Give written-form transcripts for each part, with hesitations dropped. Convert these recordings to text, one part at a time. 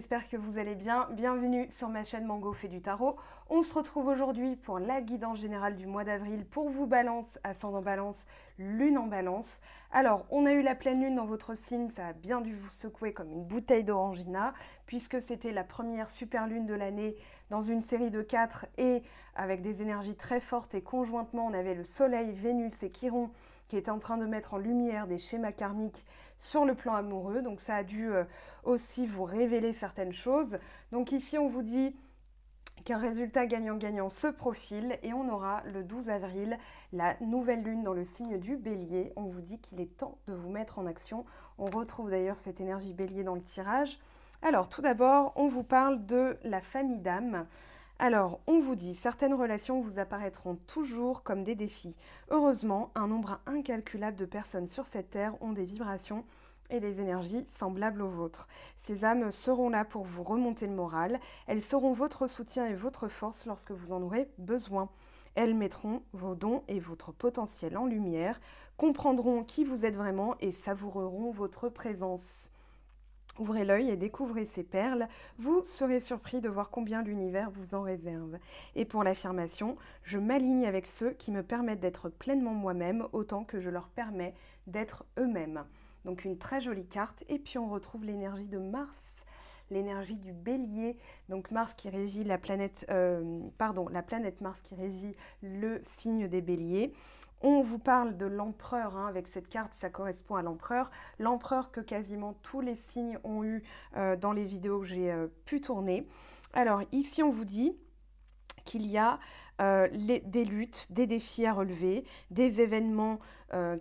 j'espère que vous allez bien. Bienvenue sur ma chaîne Mango fait du tarot. On se retrouve aujourd'hui pour la guidance générale du mois d'avril pour vous Balance, ascendant Balance, lune en Balance. Alors, on a eu la pleine lune dans votre signe, ça a bien dû vous secouer comme une bouteille d'orangina, puisque c'était la première super lune de l'année dans une série de 4 et avec des énergies très fortes et conjointement, on avait le Soleil, Vénus et Chiron qui est en train de mettre en lumière des schémas karmiques sur le plan amoureux. Donc ça a dû aussi vous révéler certaines choses. Donc ici, on vous dit qu'un résultat gagnant-gagnant se profile et on aura le 12 avril la nouvelle lune dans le signe du Bélier. On vous dit qu'il est temps de vous mettre en action. On retrouve d'ailleurs cette énergie Bélier dans le tirage. Alors tout d'abord, on vous parle de la famille d'âme. Alors, on vous dit, certaines relations vous apparaîtront toujours comme des défis. Heureusement, un nombre incalculable de personnes sur cette terre ont des vibrations et des énergies semblables aux vôtres. Ces âmes seront là pour vous remonter le moral. Elles seront votre soutien et votre force lorsque vous en aurez besoin. Elles mettront vos dons et votre potentiel en lumière, comprendront qui vous êtes vraiment et savoureront votre présence. Ouvrez l'œil et découvrez ces perles. Vous serez surpris de voir combien l'univers vous en réserve. Et pour l'affirmation, je m'aligne avec ceux qui me permettent d'être pleinement moi-même autant que je leur permets d'être eux-mêmes. Donc une très jolie carte. Et puis on retrouve l'énergie de Mars, l'énergie du Bélier. Donc Mars qui régit la planète Mars qui régit le signe des Béliers. On vous parle de l'empereur, avec cette carte, ça correspond à l'empereur. L'empereur que quasiment tous les signes ont eu dans les vidéos que j'ai pu tourner. Alors ici, on vous dit qu'il y a des luttes, des défis à relever, des événements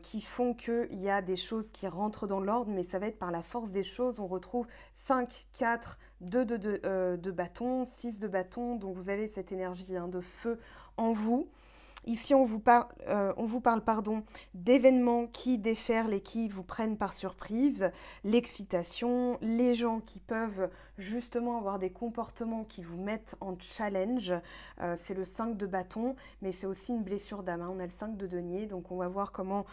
qui font qu'il y a des choses qui rentrent dans l'ordre, mais ça va être par la force des choses. On retrouve 5, 4, 2 de bâton, 6 de bâton, donc vous avez cette énergie de feu en vous. Ici, on vous parle d'événements qui déferlent et qui vous prennent par surprise, l'excitation, les gens qui peuvent justement avoir des comportements qui vous mettent en challenge. C'est le 5 de bâton, mais c'est aussi une blessure d'âme. On a le 5 de denier, donc on va voir comment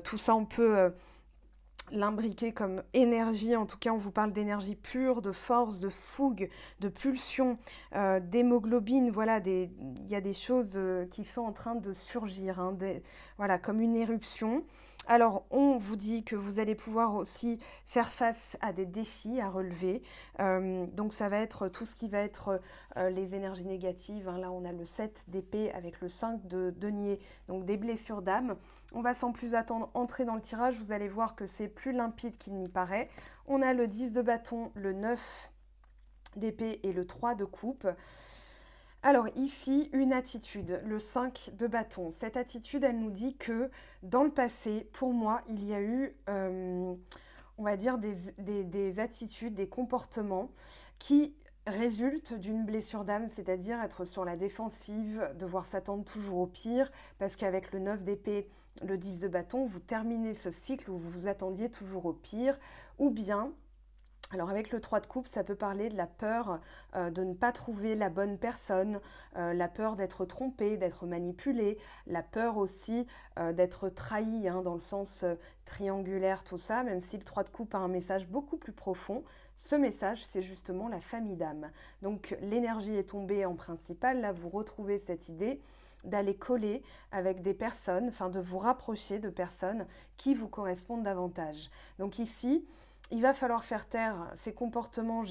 tout ça on peut l'imbriquer comme énergie. En tout cas, on vous parle d'énergie pure, de force, de fougue, de pulsion, d'hémoglobine. Voilà, il y a des choses qui sont en train de surgir, voilà, comme une éruption. Alors, on vous dit que vous allez pouvoir aussi faire face à des défis à relever. Donc, ça va être tout ce qui va être les énergies négatives. Là, on a le 7 d'épée avec le 5 de denier, donc des blessures d'âme. On va sans plus attendre entrer dans le tirage. Vous allez voir que c'est plus limpide qu'il n'y paraît. On a le 10 de bâton, le 9 d'épée et le 3 de coupe. Alors ici, une attitude, le 5 de bâton. Cette attitude, elle nous dit que dans le passé, pour moi, il y a eu, on va dire, des attitudes, des comportements qui résultent d'une blessure d'âme, c'est-à-dire être sur la défensive, devoir s'attendre toujours au pire, parce qu'avec le 9 d'épée, le 10 de bâton, vous terminez ce cycle où vous vous attendiez toujours au pire, ou bien... Alors avec le 3 de coupe, ça peut parler de la peur de ne pas trouver la bonne personne, la peur d'être trompé, d'être manipulé, la peur aussi d'être trahi dans le sens triangulaire, tout ça, même si le 3 de coupe a un message beaucoup plus profond. Ce message, c'est justement la famille d'âme. Donc l'énergie est tombée en principal, là vous retrouvez cette idée d'aller coller avec des personnes, enfin de vous rapprocher de personnes qui vous correspondent davantage. Donc ici, il va falloir faire taire, ces comportements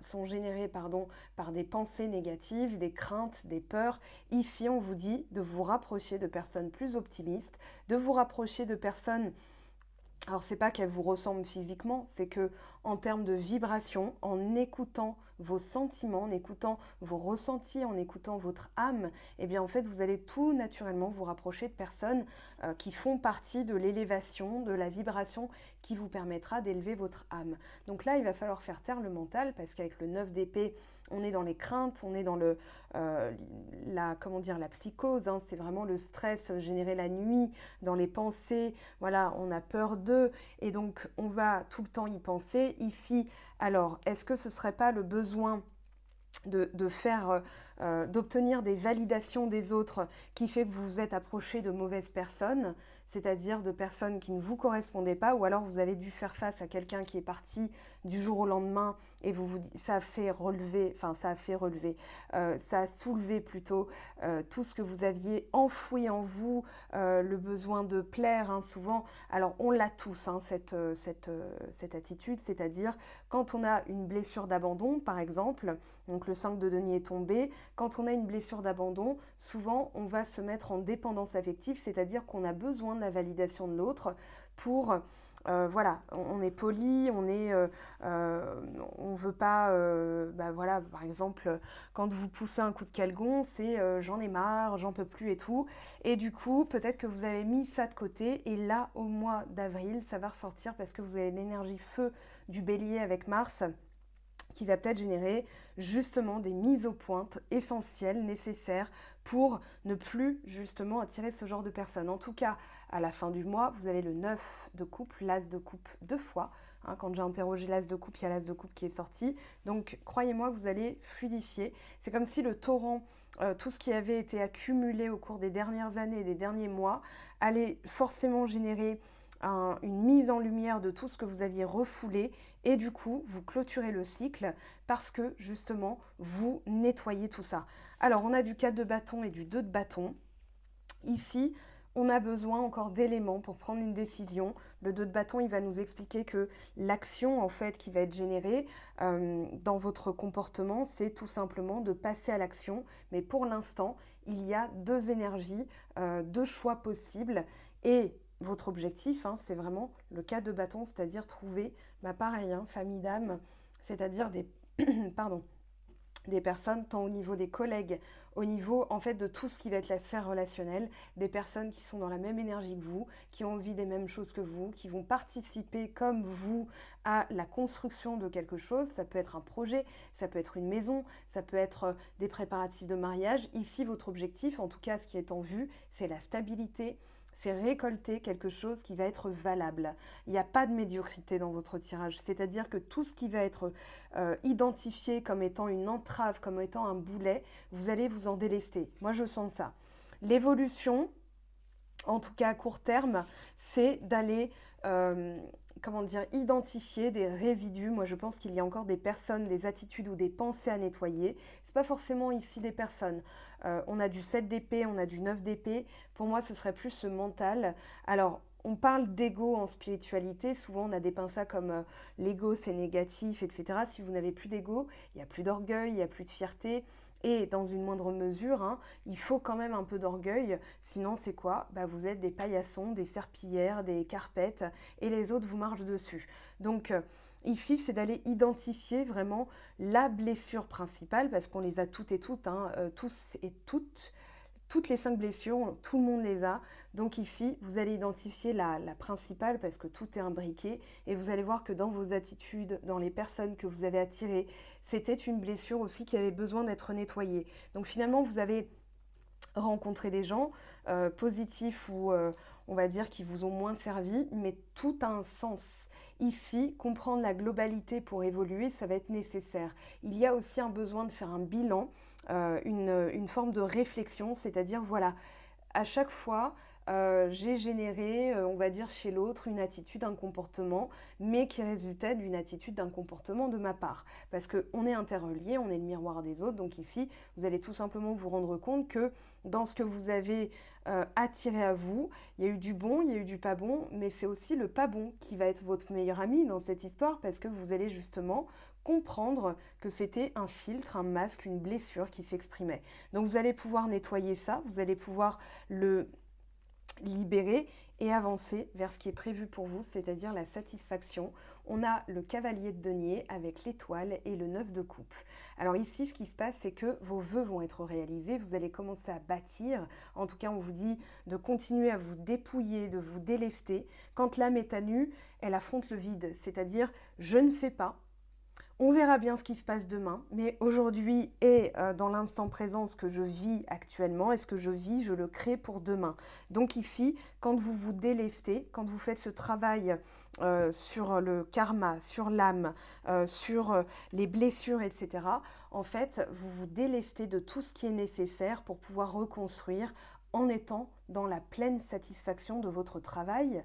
sont générés par des pensées négatives, des craintes, des peurs. Ici, on vous dit de vous rapprocher de personnes plus optimistes, de vous rapprocher de personnes... Alors, c'est pas qu'elles vous ressemblent physiquement, c'est que en termes de vibration, en écoutant vos sentiments, en écoutant vos ressentis, en écoutant votre âme, eh bien en fait, vous allez tout naturellement vous rapprocher de personnes qui font partie de l'élévation, de la vibration qui vous permettra d'élever votre âme. Donc là, il va falloir faire taire le mental parce qu'avec le 9 d'épée, on est dans les craintes, on est dans la psychose, c'est vraiment le stress généré la nuit, dans les pensées, voilà, on a peur d'eux et donc on va tout le temps y penser. Ici, alors, est-ce que ce ne serait pas le besoin de faire d'obtenir des validations des autres qui fait que vous vous êtes approché de mauvaises personnes, c'est-à-dire de personnes qui ne vous correspondaient pas, ou alors vous avez dû faire face à quelqu'un qui est parti du jour au lendemain et ça a fait relever, ça a soulevé plutôt tout ce que vous aviez enfoui en vous, le besoin de plaire, hein, souvent. Alors on l'a tous, hein, cette attitude, c'est-à-dire quand on a une blessure d'abandon, par exemple, donc le 5 de denier est tombé, quand on a une blessure d'abandon, souvent on va se mettre en dépendance affective, c'est-à-dire qu'on a besoin de la validation de l'autre pour... voilà, on est poli, on veut pas, voilà, par exemple, quand vous poussez un coup de calgon, c'est j'en ai marre, j'en peux plus et tout. Et du coup, peut-être que vous avez mis ça de côté et là, au mois d'avril, ça va ressortir parce que vous avez l'énergie feu du bélier avec Mars qui va peut-être générer justement des mises au point essentielles, nécessaires pour ne plus justement attirer ce genre de personnes. En tout cas, à la fin du mois, vous avez le 9 de coupe, l'as de coupe 2 fois. Hein, quand j'ai interrogé l'as de coupe, il y a l'as de coupe qui est sorti. Donc croyez-moi que vous allez fluidifier. C'est comme si le torrent, tout ce qui avait été accumulé au cours des dernières années et des derniers mois, allait forcément générer une mise en lumière de tout ce que vous aviez refoulé et du coup vous clôturez le cycle parce que justement vous nettoyez tout ça. Alors on a du 4 de bâton et du 2 de bâton. Ici on a besoin encore d'éléments pour prendre une décision. Le 2 de bâton, il va nous expliquer que l'action en fait qui va être générée dans votre comportement, c'est tout simplement de passer à l'action. Mais pour l'instant, il y a 2 énergies, 2 choix possibles et votre objectif, hein, c'est vraiment le 4 de bâton, c'est-à-dire trouver, pareil, hein, famille d'âme, c'est-à-dire des, pardon, des personnes tant au niveau des collègues, au niveau en fait de tout ce qui va être la sphère relationnelle, des personnes qui sont dans la même énergie que vous, qui ont envie des mêmes choses que vous, qui vont participer comme vous à la construction de quelque chose. Ça peut être un projet, ça peut être une maison, ça peut être des préparatifs de mariage. Ici, votre objectif, en tout cas ce qui est en vue, c'est la stabilité, c'est récolter quelque chose qui va être valable. Il n'y a pas de médiocrité dans votre tirage, c'est-à-dire que tout ce qui va être identifié comme étant une entrave, comme étant un boulet, vous allez vous en délester. Moi, je sens ça. L'évolution, en tout cas à court terme, c'est d'aller identifier des résidus. Moi, je pense qu'il y a encore des personnes, des attitudes ou des pensées à nettoyer. C'est pas forcément ici des personnes. On a du 7 d'épée, on a du 9 d'épée. Pour moi, ce serait plus ce mental. Alors, on parle d'ego en spiritualité. Souvent, on a dépeint ça comme l'ego, c'est négatif, etc. Si vous n'avez plus d'ego, il n'y a plus d'orgueil, il n'y a plus de fierté. Et dans une moindre mesure, hein, il faut quand même un peu d'orgueil. Sinon, c'est quoi ? Vous êtes des paillassons, des serpillères, des carpettes, et les autres vous marchent dessus. Donc, ici, c'est d'aller identifier vraiment la blessure principale, parce qu'on les a toutes et toutes, hein, tous et toutes les 5 blessures, tout le monde les a. Donc ici, vous allez identifier la principale parce que tout est imbriqué et vous allez voir que dans vos attitudes, dans les personnes que vous avez attirées, c'était une blessure aussi qui avait besoin d'être nettoyée. Donc finalement, vous avez rencontré des gens positifs ou on va dire qui vous ont moins servi, mais tout a un sens. Ici, comprendre la globalité pour évoluer, ça va être nécessaire. Il y a aussi un besoin de faire un bilan, une forme de réflexion, c'est-à-dire voilà, à chaque fois, j'ai généré, on va dire, chez l'autre une attitude, un comportement, mais qui résultait d'une attitude, d'un comportement de ma part. Parce qu'on est interreliés, on est le miroir des autres. Donc ici, vous allez tout simplement vous rendre compte que dans ce que vous avez attiré à vous, il y a eu du bon, il y a eu du pas bon, mais c'est aussi le pas bon qui va être votre meilleur ami dans cette histoire parce que vous allez justement comprendre que c'était un filtre, un masque, une blessure qui s'exprimait. Donc vous allez pouvoir nettoyer ça, vous allez pouvoir le libérer et avancer vers ce qui est prévu pour vous, c'est-à-dire la satisfaction. On a le cavalier de denier avec l'étoile et le 9 de coupe. Alors ici, ce qui se passe, c'est que vos vœux vont être réalisés, vous allez commencer à bâtir. En tout cas, on vous dit de continuer à vous dépouiller, de vous délester. Quand l'âme est à nu, elle affronte le vide, c'est-à-dire je ne sais pas, On verra bien ce qui se passe demain, mais aujourd'hui et dans l'instant présent, ce que je vis actuellement et ce que je vis, je le crée pour demain. Donc ici, quand vous vous délestez, quand vous faites ce travail sur le karma, sur l'âme, sur les blessures, etc., en fait, vous vous délestez de tout ce qui est nécessaire pour pouvoir reconstruire en étant dans la pleine satisfaction de votre travail,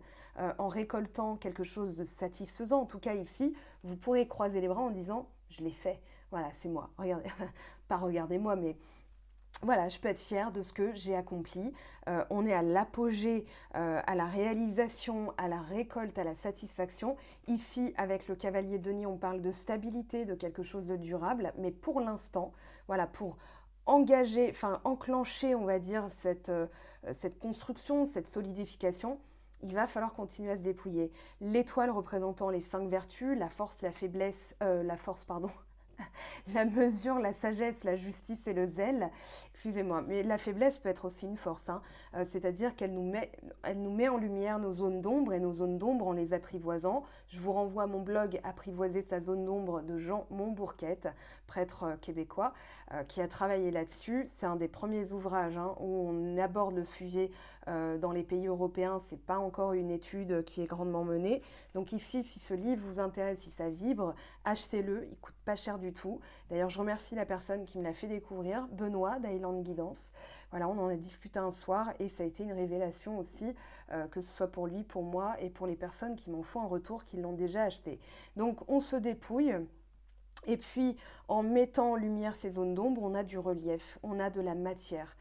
en récoltant quelque chose de satisfaisant. En tout cas ici, vous pourrez croiser les bras en disant « je l'ai fait, voilà, c'est moi ». Regardez, pas regardez-moi, mais voilà, je peux être fière de ce que j'ai accompli. On est à l'apogée, à la réalisation, à la récolte, à la satisfaction. Ici, avec le cavalier Denis, on parle de stabilité, de quelque chose de durable, mais pour l'instant, voilà, pour engager, enfin enclencher, on va dire, cette construction, cette solidification, il va falloir continuer à se dépouiller. L'étoile représentant les 5 vertus, la force, la faiblesse, la force, pardon, la mesure, la sagesse, la justice et le zèle. Excusez-moi, mais la faiblesse peut être aussi une force, hein. C'est-à-dire elle nous met en lumière nos zones d'ombre et nos zones d'ombre en les apprivoisant. Je vous renvoie à mon blog Apprivoiser sa zone d'ombre de Jean Montbourquette, prêtre québécois, qui a travaillé là-dessus. C'est un des premiers ouvrages hein, où on aborde le sujet dans les pays européens. C'est pas encore une étude qui est grandement menée. Donc ici, si ce livre vous intéresse, si ça vibre, achetez-le, il coûte pas cher du tout. D'ailleurs, je remercie la personne qui me l'a fait découvrir, Benoît d'Island Guidance. Voilà, on en a discuté un soir et ça a été une révélation aussi, que ce soit pour lui, pour moi et pour les personnes qui m'en font un retour, qui l'ont déjà acheté. Donc, on se dépouille. Et puis, en mettant en lumière ces zones d'ombre, on a du relief, on a de la matière.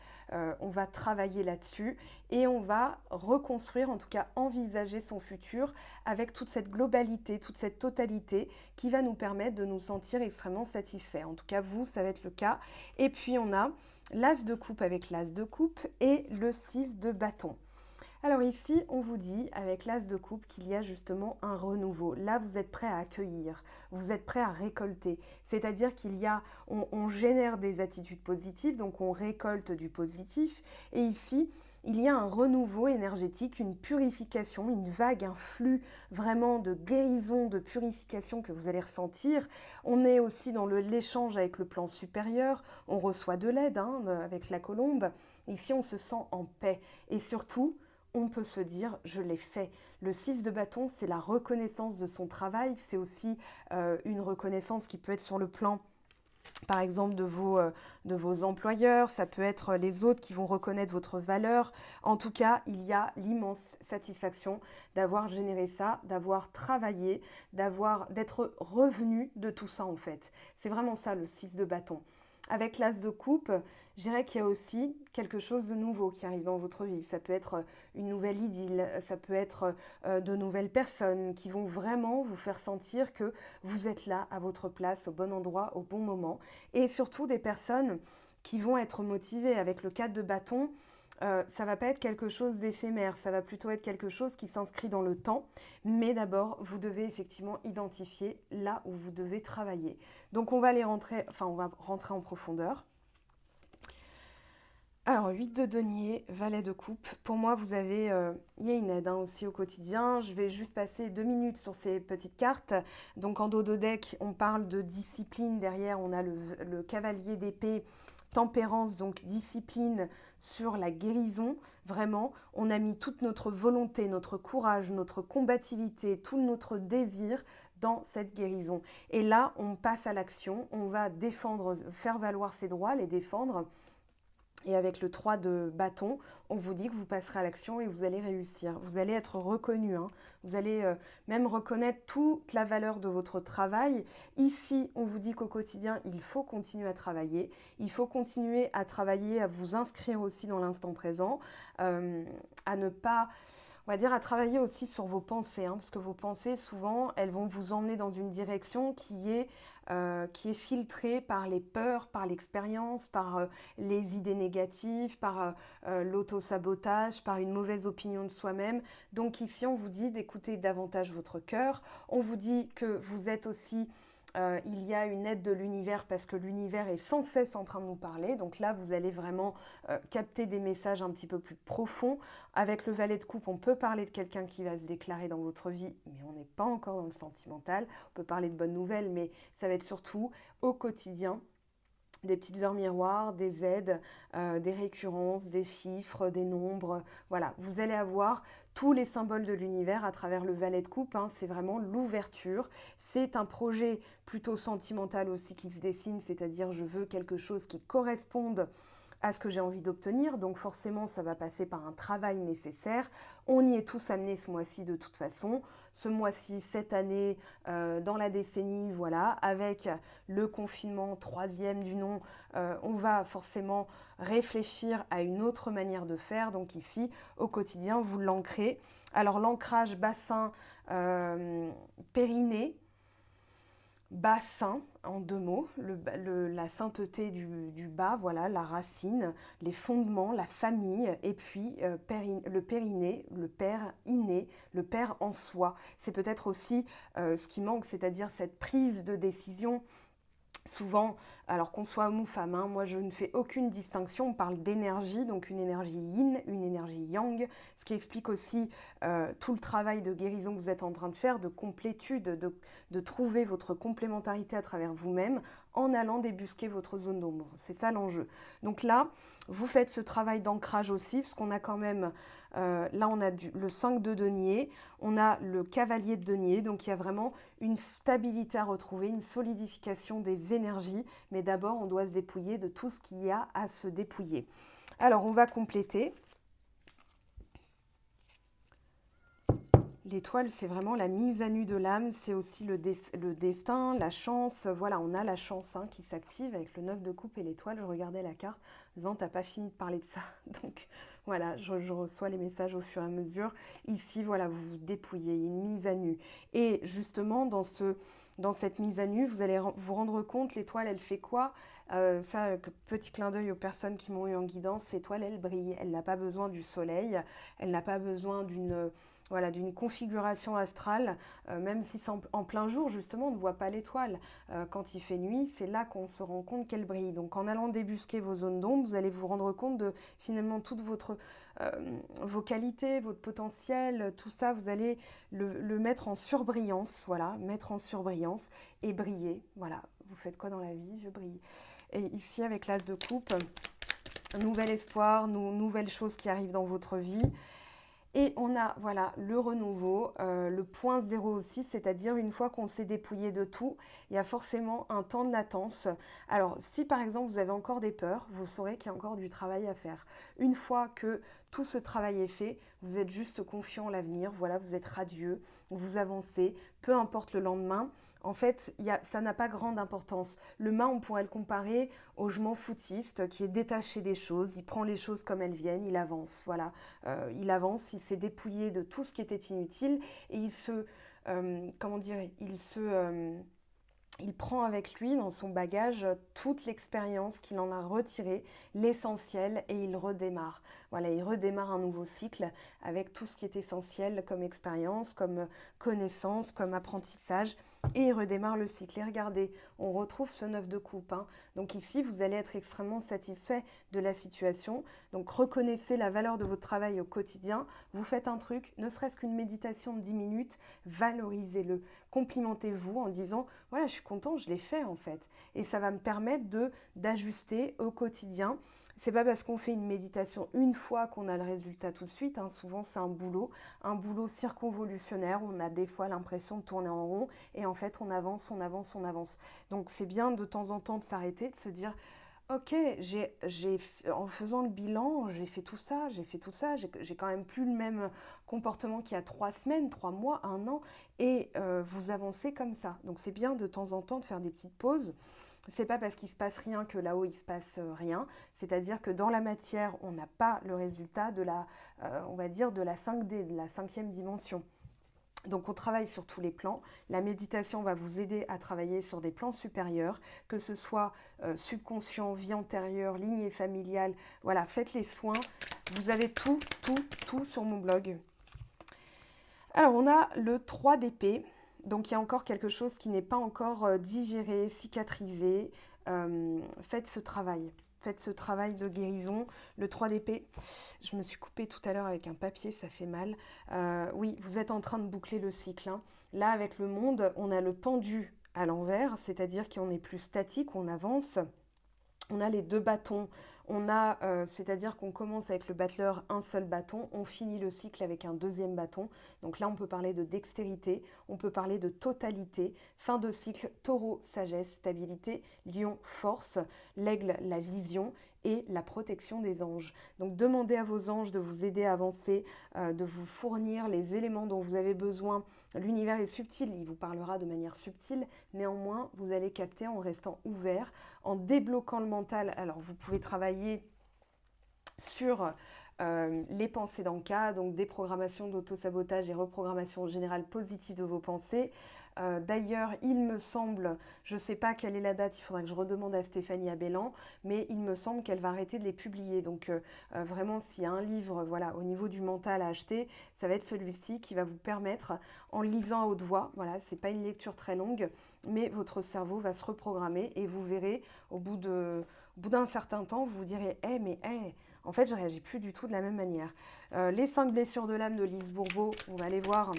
On va travailler là-dessus et on va reconstruire, en tout cas envisager son futur avec toute cette globalité, toute cette totalité qui va nous permettre de nous sentir extrêmement satisfaits. En tout cas, vous, ça va être le cas. Et puis, on a l'as de coupe avec l'as de coupe et le 6 de bâton. Alors ici, on vous dit, avec l'as de coupe, qu'il y a justement un renouveau. Là, vous êtes prêt à accueillir, vous êtes prêt à récolter. C'est-à-dire on génère des attitudes positives, donc on récolte du positif. Et ici, il y a un renouveau énergétique, une purification, une vague, un flux vraiment de guérison, de purification que vous allez ressentir. On est aussi dans l'échange avec le plan supérieur, on reçoit de l'aide hein, avec la colombe. Ici, on se sent en paix. Et surtout, on peut se dire « je l'ai fait ». Le 6 de bâton, c'est la reconnaissance de son travail. C'est aussi une reconnaissance qui peut être sur le plan, par exemple, de vos employeurs. Ça peut être les autres qui vont reconnaître votre valeur. En tout cas, il y a l'immense satisfaction d'avoir généré ça, d'avoir travaillé, d'être revenu de tout ça en fait. C'est vraiment ça le 6 de bâton. Avec l'as de coupe, je dirais qu'il y a aussi quelque chose de nouveau qui arrive dans votre vie. Ça peut être une nouvelle idylle, ça peut être de nouvelles personnes qui vont vraiment vous faire sentir que vous êtes là à votre place, au bon endroit, au bon moment. Et surtout des personnes qui vont être motivées. Avec le 4 de bâton, ça va pas être quelque chose d'éphémère, ça va plutôt être quelque chose qui s'inscrit dans le temps. Mais d'abord, vous devez effectivement identifier là où vous devez travailler. Donc on va rentrer en profondeur. Alors, 8 de denier, valet de coupe. Pour moi, il y a une aide hein, aussi au quotidien. Je vais juste passer 2 minutes sur ces petites cartes. Donc, en dos de deck, on parle de discipline. Derrière, on a le cavalier d'épée, tempérance, donc discipline sur la guérison. Vraiment, on a mis toute notre volonté, notre courage, notre combativité, tout notre désir dans cette guérison. Et là, on passe à l'action. On va défendre, faire valoir ses droits, les défendre. Et avec le 3 de bâton, on vous dit que vous passerez à l'action et vous allez réussir. Vous allez être reconnu, hein. Vous allez même reconnaître toute la valeur de votre travail. Ici, on vous dit qu'au quotidien, il faut continuer à travailler. Il faut continuer à travailler, à vous inscrire aussi dans l'instant présent, à ne pas... On va dire à travailler aussi sur vos pensées, hein, parce que vos pensées, souvent, elles vont vous emmener dans une direction qui est filtrée par les peurs, par l'expérience, par les idées négatives, par l'auto-sabotage, par une mauvaise opinion de soi-même. Donc ici, on vous dit d'écouter davantage votre cœur. On vous dit que vous êtes aussi il y a une aide de l'univers parce que l'univers est sans cesse en train de nous parler. Donc là, vous allez vraiment capter des messages un petit peu plus profonds. Avec le valet de coupe, on peut parler de quelqu'un qui va se déclarer dans votre vie, mais on n'est pas encore dans le sentimental. On peut parler de bonnes nouvelles, mais ça va être surtout au quotidien. Des petites heures miroirs, des aides, des récurrences, des chiffres, des nombres. Voilà, vous allez avoir tous les symboles de l'univers à travers le valet de coupe. Hein. C'est vraiment l'ouverture. C'est un projet plutôt sentimental aussi qui se dessine, c'est-à-dire je veux quelque chose qui corresponde à ce que j'ai envie d'obtenir. Donc forcément, ça va passer par un travail nécessaire. On y est tous amenés ce mois-ci de toute façon. Ce mois-ci, cette année, dans la décennie, voilà, avec le confinement troisième du nom, on va forcément réfléchir à une autre manière de faire. Donc ici, au quotidien, vous l'ancrez. Alors l'ancrage bassin, périnée, bassin, en 2 mots, la sainteté du bas, voilà, la racine, les fondements, la famille, et puis le périnée, le père inné, le père en soi. C'est peut-être aussi ce qui manque, c'est-à-dire cette prise de décision. Souvent, alors qu'on soit homme ou femme, hein, moi je ne fais aucune distinction, on parle d'énergie, donc une énergie yin, une énergie yang, ce qui explique aussi tout le travail de guérison que vous êtes en train de faire, de complétude, de trouver votre complémentarité à travers vous-même en allant débusquer votre zone d'ombre. C'est ça l'enjeu. Donc là, vous faites ce travail d'ancrage aussi, parce qu'on a quand même, là on a le 5 de denier, on a le cavalier de denier, donc il y a vraiment une stabilité à retrouver, une solidification des énergies, mais d'abord on doit se dépouiller de tout ce qu'il y a à se dépouiller. Alors on va compléter. L'étoile, c'est vraiment la mise à nu de l'âme, c'est aussi le destin, la chance. Voilà, on a la chance qui s'active avec le 9 de coupe et l'étoile. Je regardais la carte, disant, t'as pas fini de parler de ça. Donc voilà, je reçois les messages au fur et à mesure. Ici, voilà, vous vous dépouillez, une mise à nu. Et justement, dans cette mise à nu, vous allez vous rendre compte, l'étoile, elle fait quoi ? Petit clin d'œil aux personnes qui m'ont eu en guidance, l'étoile, elle brille. Elle n'a pas besoin du soleil, elle n'a pas besoin d'une configuration astrale, même si c'est en plein jour, justement, on ne voit pas l'étoile. Quand il fait nuit, c'est là qu'on se rend compte qu'elle brille. Donc en allant débusquer vos zones d'ombre, vous allez vous rendre compte de finalement toutes vos qualités, votre potentiel, tout ça, vous allez le mettre en surbrillance, voilà, mettre en surbrillance et briller. Voilà, vous faites quoi dans la vie ? Je brille. Et ici, avec l'as de coupe, un nouvel espoir, nouvelles choses qui arrivent dans votre vie. Et on a voilà, le renouveau, le point zéro aussi, c'est-à-dire une fois qu'on s'est dépouillé de tout, il y a forcément un temps de latence. Alors si par exemple vous avez encore des peurs, vous saurez qu'il y a encore du travail à faire. Une fois que tout ce travail est fait, vous êtes juste confiant en l'avenir, voilà, vous êtes radieux, vous avancez, peu importe le lendemain. En fait, ça n'a pas grande importance. Le mât, on pourrait le comparer au je m'en foutiste qui est détaché des choses, il prend les choses comme elles viennent, il avance, voilà. Il avance, il s'est dépouillé de tout ce qui était inutile et il prend avec lui dans son bagage toute l'expérience qu'il en a retirée, l'essentiel, et il redémarre. Voilà, il redémarre un nouveau cycle avec tout ce qui est essentiel comme expérience, comme connaissance, comme apprentissage, et il redémarre le cycle. Et regardez, on retrouve ce 9 de coupe. Donc ici, vous allez être extrêmement satisfait de la situation. Donc reconnaissez la valeur de votre travail au quotidien. Vous faites un truc, ne serait-ce qu'une méditation de 10 minutes, valorisez-le. Complimentez-vous en disant « Voilà, je suis content, je l'ai fait en fait. » Et ça va me permettre d'ajuster au quotidien. C'est pas parce qu'on fait une méditation une fois qu'on a le résultat tout de suite. Souvent, c'est un boulot circonvolutionnaire. On a des fois l'impression de tourner en rond et en fait, on avance, on avance, on avance. Donc, c'est bien de temps en temps de s'arrêter, de se dire ok, en faisant le bilan, j'ai fait tout ça, j'ai quand même plus le même comportement qu'il y a 3 semaines, 3 mois, 1 an, et vous avancez comme ça. Donc c'est bien de temps en temps de faire des petites pauses. C'est pas parce qu'il se passe rien que là-haut il se passe rien. C'est-à-dire que dans la matière, on n'a pas le résultat de on va dire de la 5D, de la 5e dimension. Donc on travaille sur tous les plans. La méditation va vous aider à travailler sur des plans supérieurs, que ce soit subconscient, vie antérieure, lignée familiale. Voilà, faites les soins. Vous avez tout sur mon blog. Alors on a le 3 d'épée. Donc il y a encore quelque chose qui n'est pas encore digéré, cicatrisé. Faites ce travail. Faites ce travail de guérison. Le 3 d'épée, je me suis coupée tout à l'heure avec un papier, ça fait mal. Oui, vous êtes en train de boucler le cycle, hein. Là, avec le monde, on a le pendu à l'envers, c'est-à-dire qu'on est plus statique, on avance. On a les deux bâtons, c'est-à-dire qu'on commence avec le battleur un seul bâton, on finit le cycle avec un deuxième bâton. Donc là, on peut parler de dextérité, on peut parler de totalité. Fin de cycle, taureau, sagesse, stabilité, lion, force, l'aigle, la vision et la protection des anges. Donc demandez à vos anges de vous aider à avancer, de vous fournir les éléments dont vous avez besoin. L'univers est subtil, il vous parlera de manière subtile, néanmoins, vous allez capter en restant ouvert, en débloquant le mental. Alors, vous pouvez travailler sur les pensées d'Anka, donc déprogrammation d'auto-sabotage et reprogrammation générale positive de vos pensées. D'ailleurs, il me semble, je ne sais pas quelle est la date, il faudra que je redemande à Stéphanie Abellan, mais il me semble qu'elle va arrêter de les publier. Donc vraiment, s'il y a un livre voilà, au niveau du mental à acheter, ça va être celui-ci qui va vous permettre, en lisant à haute voix, voilà, c'est pas une lecture très longue, mais votre cerveau va se reprogrammer et vous verrez, au bout d'un certain temps, vous vous direz en fait, je ne réagis plus du tout de la même manière. Les 5 blessures de l'âme de Lise Bourbeau, on va aller voir.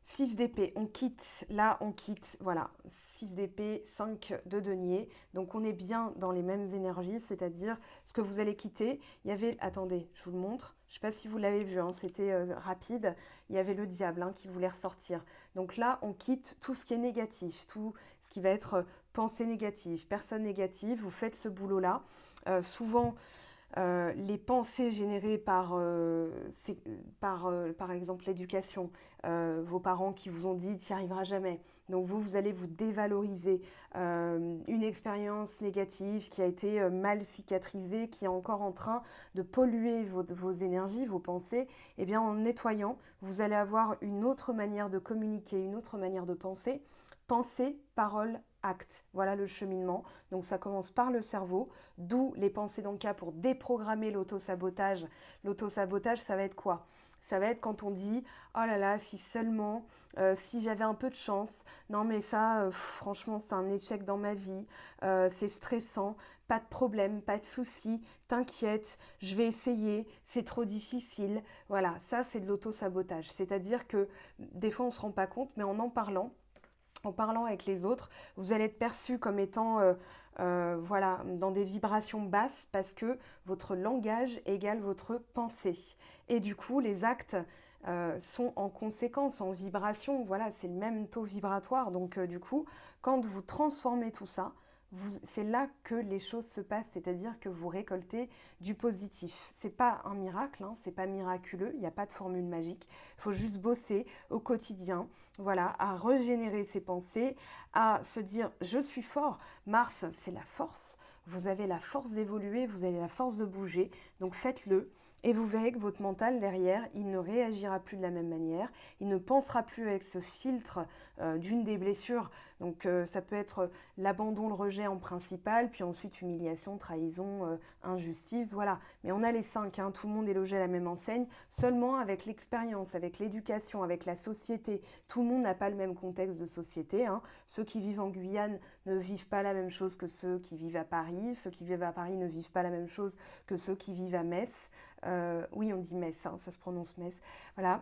6 d'épée, on quitte, là on quitte, voilà, 6 d'épée, 5 de denier, donc on est bien dans les mêmes énergies, c'est-à-dire ce que vous allez quitter, il y avait, attendez, je vous le montre, je ne sais pas si vous l'avez vu, hein, c'était rapide, il y avait le diable qui voulait ressortir, donc là on quitte tout ce qui est négatif, tout ce qui va être pensée négative, personne négative, vous faites ce boulot-là, souvent... les pensées générées par exemple l'éducation, vos parents qui vous ont dit tu n'y arriveras jamais. Donc vous allez vous dévaloriser. Une expérience négative qui a été mal cicatrisée, qui est encore en train de polluer vos énergies, vos pensées, et bien en nettoyant, vous allez avoir une autre manière de communiquer, une autre manière de penser. Pensée, parole, acte. Voilà le cheminement. Donc ça commence par le cerveau, d'où les pensées d'Anka pour déprogrammer l'autosabotage. L'autosabotage, ça va être quoi? Ça va être quand on dit « Oh là là, si seulement, si j'avais un peu de chance. Non mais ça, franchement, c'est un échec dans ma vie. C'est stressant. Pas de problème, pas de souci. T'inquiète, je vais essayer. C'est trop difficile. » Voilà, ça c'est de l'autosabotage. C'est-à-dire que des fois, on ne se rend pas compte, mais en parlant avec les autres, vous allez être perçu comme étant voilà, dans des vibrations basses parce que votre langage égale votre pensée. Et du coup, les actes sont en conséquence, en vibration. Voilà, c'est le même taux vibratoire. Donc du coup, quand vous transformez tout ça, c'est là que les choses se passent, c'est-à-dire que vous récoltez du positif. C'est pas un miracle, hein, c'est pas miraculeux, il n'y a pas de formule magique. Il faut juste bosser au quotidien, voilà, à régénérer ses pensées, à se dire je suis fort. Mars, c'est la force. Vous avez la force d'évoluer, vous avez la force de bouger, donc faites-le. Et vous verrez que votre mental derrière, il ne réagira plus de la même manière, il ne pensera plus avec ce filtre d'une des blessures. Donc ça peut être l'abandon, le rejet en principal, puis ensuite humiliation, trahison, injustice, voilà. Mais on a les 5, hein, tout le monde est logé à la même enseigne, seulement avec l'expérience, avec l'éducation, avec la société. Tout le monde n'a pas le même contexte de société, hein. Ceux qui vivent en Guyane ne vivent pas la même chose que ceux qui vivent à Paris. Ceux qui vivent à Paris ne vivent pas la même chose que ceux qui vivent à Metz. Oui, on dit Metz, hein, ça se prononce Metz. Voilà.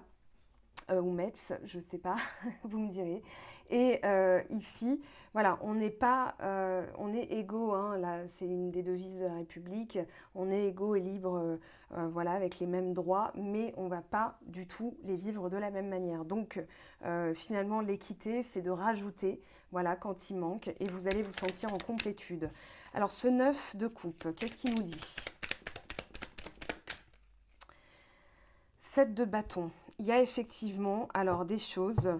Ou Metz, je ne sais pas, vous me direz. Et ici, voilà, on n'est pas, on est égaux, hein, là, c'est une des devises de la République, on est égaux et libres, voilà, avec les mêmes droits, mais on ne va pas du tout les vivre de la même manière. Donc, finalement, l'équité, c'est de rajouter, voilà, quand il manque, et vous allez vous sentir en complétude. Alors, ce 9 de coupe, qu'est-ce qu'il nous dit? 7 de bâton. Il y a effectivement alors des choses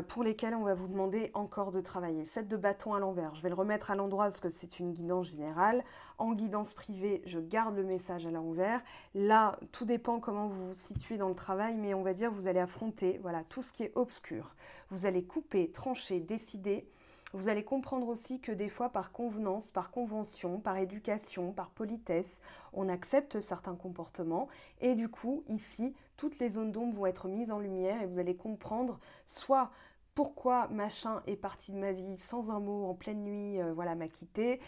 pour lesquelles on va vous demander encore de travailler. 7 de bâton à l'envers. Je vais le remettre à l'endroit parce que c'est une guidance générale. En guidance privée, je garde le message à l'envers. Là, tout dépend comment vous vous situez dans le travail, mais on va dire que vous allez affronter voilà, tout ce qui est obscur. Vous allez couper, trancher, décider Vous allez comprendre aussi que des fois, par convenance, par convention, par éducation, par politesse, on accepte certains comportements. Et du coup, ici, toutes les zones d'ombre vont être mises en lumière et vous allez comprendre soit pourquoi machin est parti de ma vie sans un mot en pleine nuit, voilà, m'a quitté,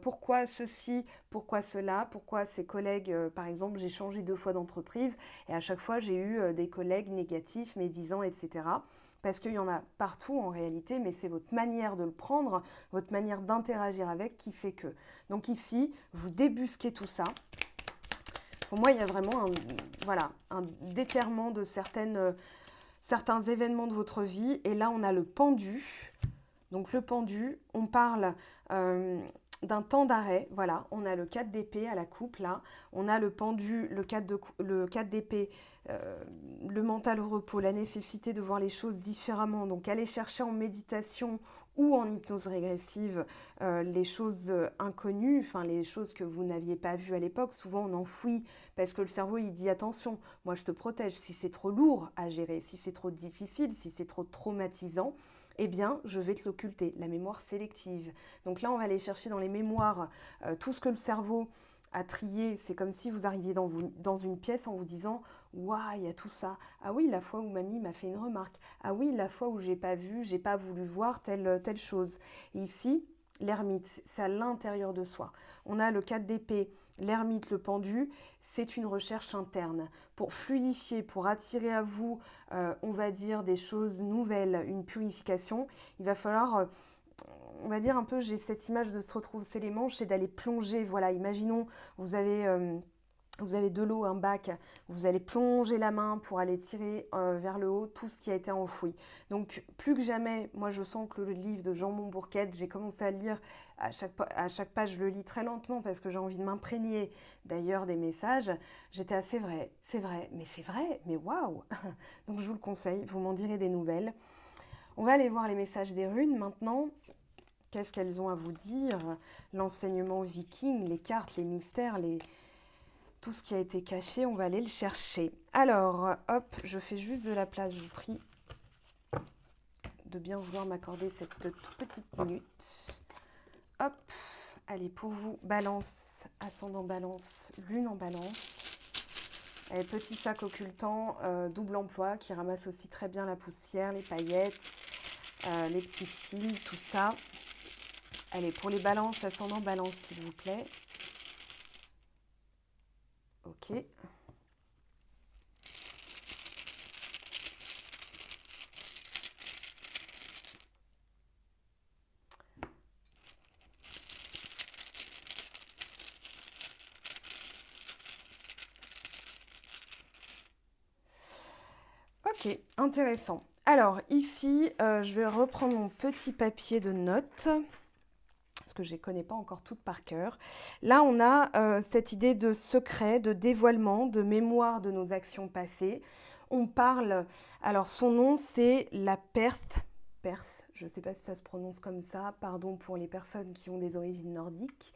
pourquoi ceci, pourquoi cela, pourquoi ces collègues, par exemple, j'ai changé 2 fois d'entreprise et à chaque fois j'ai eu des collègues négatifs, médisants, etc. Parce qu'il y en a partout en réalité, mais c'est votre manière de le prendre, votre manière d'interagir avec qui fait que. Donc ici, vous débusquez tout ça. Pour moi, il y a vraiment voilà, un déterrement de certains événements de votre vie. Et là, on a le pendu. Donc le pendu, on parle d'un temps d'arrêt. Voilà, on a le 4 d'épée à la coupe là. On a le pendu, le 4 d'épée, le mental au repos, la nécessité de voir les choses différemment. Donc aller chercher en méditation ou en hypnose régressive les choses inconnues, enfin les choses que vous n'aviez pas vues à l'époque. Souvent on enfouit parce que le cerveau il dit attention, moi je te protège. Si c'est trop lourd à gérer, si c'est trop difficile, si c'est trop traumatisant, eh bien, je vais te l'occulter, la mémoire sélective. Donc là, on va aller chercher dans les mémoires tout ce que le cerveau a trié. C'est comme si vous arriviez dans une pièce en vous disant « Waouh, il y a tout ça. Ah oui, la fois où mamie m'a fait une remarque. Ah oui, la fois où j'ai pas vu, j'ai pas voulu voir telle chose. » Et ici, l'ermite, c'est à l'intérieur de soi. On a le 4 d'épée, l'ermite, le pendu, c'est une recherche interne. Pour fluidifier, pour attirer à vous, on va dire, des choses nouvelles, une purification, il va falloir, on va dire un peu, j'ai cette image de se retrousser les manches, c'est d'aller plonger. Voilà, imaginons, vous avez de l'eau, un bac, vous allez plonger la main pour aller tirer vers le haut tout ce qui a été enfoui. Donc plus que jamais, moi je sens que le livre de Jean Bourquette, j'ai commencé à le lire, à chaque page je le lis très lentement parce que j'ai envie de m'imprégner d'ailleurs des messages. J'étais assez vrai, c'est vrai, mais waouh. Donc je vous le conseille, vous m'en direz des nouvelles. On va aller voir les messages des runes maintenant. Qu'est-ce qu'elles ont à vous dire? L'enseignement viking, les cartes, les mystères, tout ce qui a été caché, on va aller le chercher. Alors, hop, je fais juste de la place, je vous prie de bien vouloir m'accorder cette toute petite minute. Hop, allez, pour vous, balance, ascendant balance, lune en balance. Allez, petit sac occultant, double emploi, qui ramasse aussi très bien la poussière, les paillettes, les petits fils, tout ça. Allez, pour les balances, ascendant balance, s'il vous plaît. Ok. Ok, intéressant. Alors ici, je vais reprendre mon petit papier de notes, parce que je ne les connais pas encore toutes par cœur. Là, on a cette idée de secret, de dévoilement, de mémoire de nos actions passées. On parle, alors son nom c'est la Perth, je ne sais pas si ça se prononce comme ça, pardon pour les personnes qui ont des origines nordiques.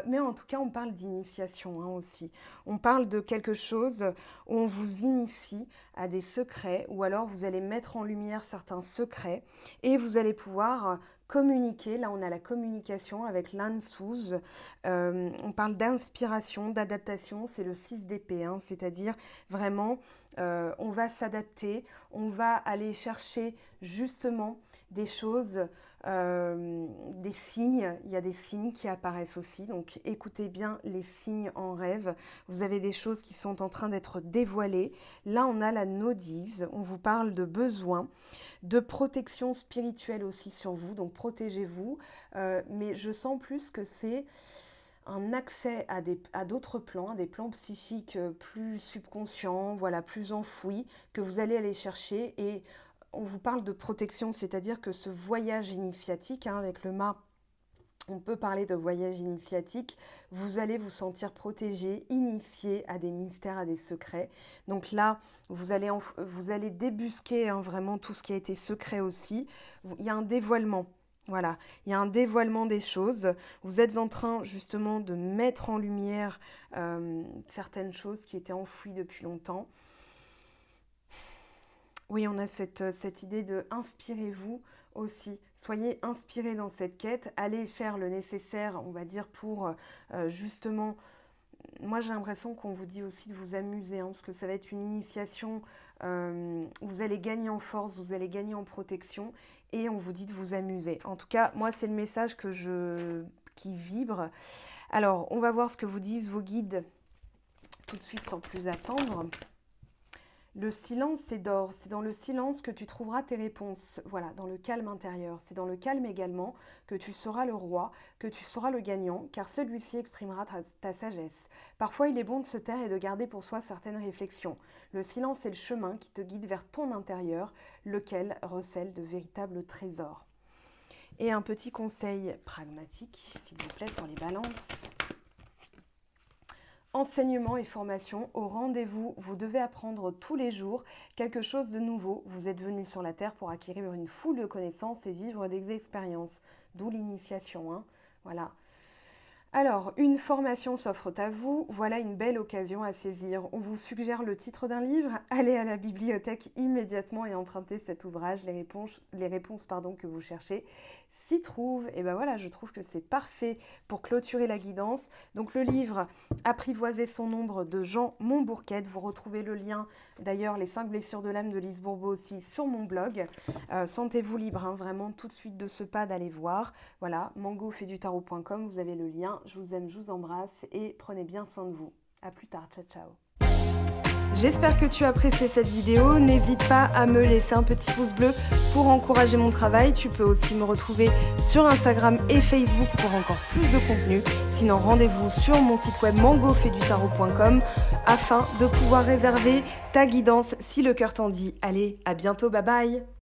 Mais en tout cas, on parle d'initiation aussi. On parle de quelque chose où on vous initie à des secrets, ou alors vous allez mettre en lumière certains secrets et vous allez pouvoir communiquer. Là, on a la communication avec l'Ansuz. On parle d'inspiration, d'adaptation. C'est le 6 d'épée, hein, c'est-à-dire vraiment, on va s'adapter, on va aller chercher justement des choses, des signes. Il y a des signes qui apparaissent aussi, donc écoutez bien les signes en rêve. Vous avez des choses qui sont en train d'être dévoilées. Là, on a la nodise, on vous parle de besoins, de protection spirituelle aussi sur vous, donc protégez-vous. Mais je sens plus que c'est un accès à d'autres plans, à des plans psychiques plus subconscients, voilà, plus enfouis, que vous allez aller chercher. Et on vous parle de protection, c'est-à-dire que ce voyage initiatique, hein, avec le mât, on peut parler de voyage initiatique, vous allez vous sentir protégé, initié à des mystères, à des secrets. Donc là, vous allez débusquer, hein, vraiment tout ce qui a été secret aussi. Il y a un dévoilement. Voilà, il y a un dévoilement des choses. Vous êtes en train justement de mettre en lumière certaines choses qui étaient enfouies depuis longtemps. Oui, on a cette idée de inspirez-vous, aussi. Soyez inspirés dans cette quête, allez faire le nécessaire, on va dire, pour justement... Moi, j'ai l'impression qu'on vous dit aussi de vous amuser, hein, parce que ça va être une initiation, vous allez gagner en force, vous allez gagner en protection, et on vous dit de vous amuser. En tout cas, moi, c'est le message qui vibre. Alors, on va voir ce que vous disent vos guides tout de suite sans plus attendre. Le silence, c'est d'or. C'est dans le silence que tu trouveras tes réponses. Voilà, dans le calme intérieur. C'est dans le calme également que tu seras le roi, que tu seras le gagnant, car celui-ci exprimera ta sagesse. Parfois, il est bon de se taire et de garder pour soi certaines réflexions. Le silence est le chemin qui te guide vers ton intérieur, lequel recèle de véritables trésors. Et un petit conseil pragmatique, s'il vous plaît, pour les balances. Enseignement et formation au rendez-vous. Vous devez apprendre tous les jours quelque chose de nouveau. Vous êtes venu sur la Terre pour acquérir une foule de connaissances et vivre des expériences. D'où l'initiation, hein. Voilà. Alors, une formation s'offre à vous. Voilà une belle occasion à saisir. On vous suggère le titre d'un livre. Allez à la bibliothèque immédiatement et empruntez cet ouvrage. Les réponses que vous cherchez s'y trouvent. Et ben voilà, je trouve que c'est parfait pour clôturer la guidance. Donc le livre Apprivoiser son ombre de Jean Montbourquette. Vous retrouvez le lien, d'ailleurs, les 5 blessures de l'âme de Lise Bourbeau aussi sur mon blog. Sentez-vous libre, hein, vraiment tout de suite de ce pas d'aller voir. Voilà, mangofaidutarot.com, vous avez le lien. Je vous aime, je vous embrasse et prenez bien soin de vous. À plus tard, ciao ciao. J'espère que tu as apprécié cette vidéo. N'hésite pas à me laisser un petit pouce bleu pour encourager mon travail. Tu peux aussi me retrouver sur Instagram et Facebook pour encore plus de contenu. Sinon, rendez-vous sur mon site web mangofaidutarot.com afin de pouvoir réserver ta guidance si le cœur t'en dit. Allez, à bientôt, bye bye!